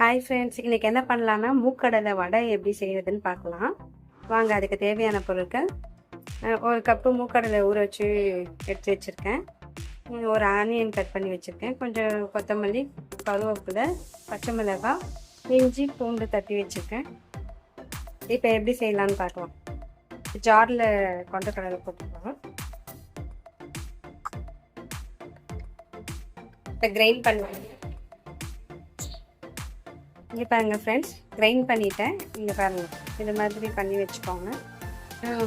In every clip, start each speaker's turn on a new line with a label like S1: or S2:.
S1: Hi friends, இன்றைக்கி என்ன பண்ணலான்னா மூக்கடலை வடை எப்படி செய்கிறதுன்னு பார்க்கலாம். வாங்க. அதுக்கு தேவையான பொருட்கள்: ஒரு கப்பு மூக்கடலை ஊற வச்சு எடுத்து வச்சுருக்கேன். ஒரு ஆனியன் கட் பண்ணி வச்சுருக்கேன். கொஞ்சம் கொத்தமல்லி, கருவேப்பிலை, பச்சை மிளகாய், இஞ்சி, பூண்டு தட்டி வச்சுருக்கேன். இப்போ எப்படி செய்யலான்னு பார்க்கலாம். ஜாரில் கொண்டக்கடலை போட்டுக்கலாம். இப்போ கிரைண்ட் பண்ணுவேன். இங்கே பாருங்கள் ஃப்ரெண்ட்ஸ், கிரைண்ட் பண்ணிவிட்டேன். இங்கே பாருங்கள், இது மாதிரி பண்ணி வச்சுக்கோங்க.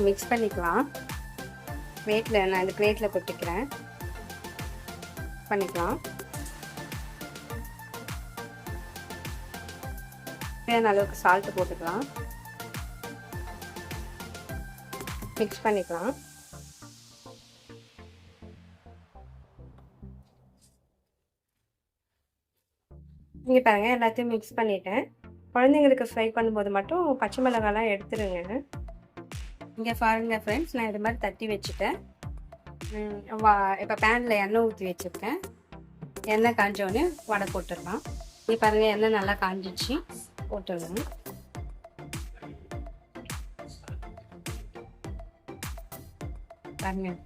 S1: மிக்ஸ் பண்ணிக்கலாம். நான் இந்த பிளேட்டில் கொட்டிக்கிறேன். பண்ணிக்கலாம். தேவையான அளவுக்கு சால்ட்டு போட்டுக்கலாம். மிக்ஸ் பண்ணிக்கலாம். இங்கே பாருங்கள், எல்லாத்தையும் மிக்ஸ் பண்ணிவிட்டேன். குழந்தைங்களுக்கு ஃப்ரை பண்ணும்போது மட்டும் பச்சை மிளகாலாம் எடுத்துருங்க. இங்கே பாருங்கள் ஃப்ரெண்ட்ஸ், நான் இது மாதிரி தட்டி வச்சுட்டேன். இப்போ பேனில் எண்ணெய் ஊற்றி வச்சுருக்கேன். எண்ணெய் காஞ்சோடனே வடை போட்டுடலாம். இங்கே பாருங்கள், எண்ணெய் நல்லா காஞ்சிச்சு. போட்டுடணும். பாருங்கள்,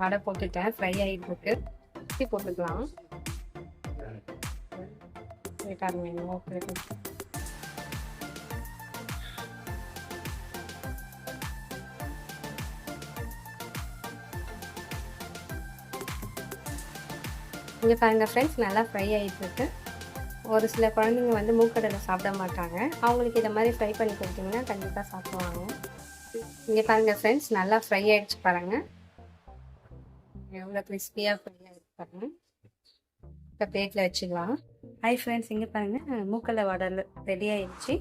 S1: வடை போட்டுட்டேன். ஃப்ரை ஆகிட்டு இருக்கு. ஊற்றி போட்டுக்கலாம். ஓகே. இங்கே பாருங்கள் ஃப்ரெண்ட்ஸ், நல்லா ஃப்ரை ஆகிட்டுருக்கு. ஒரு சில குழந்தைங்க வந்து மூக்கடலை சாப்பிட மாட்டாங்க. அவங்களுக்கு இதை மாதிரி ஃப்ரை பண்ணி கொடுத்தீங்கன்னா கண்டிப்பாக சாப்பிடுவாங்க. இங்கே பாருங்கள் ஃப்ரெண்ட்ஸ், நல்லா ஃப்ரை ஆகிடுச்சு. பாருங்கள் எவ்வளோ கிறிஸ்பியாக ஃப்ரை ஆகிடுச்சு பாருங்கள். இப்போ பிளேட்டில் வச்சுக்கலாம். ஹாய் ஃப்ரெண்ட்ஸ், இங்கே பாருங்கள், மூக்கடலை வடை ரெடி ஆகிடுச்சு.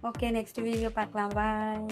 S1: ஓகே, நெக்ஸ்ட் வீடியோ பார்க்கலாம். பாய்.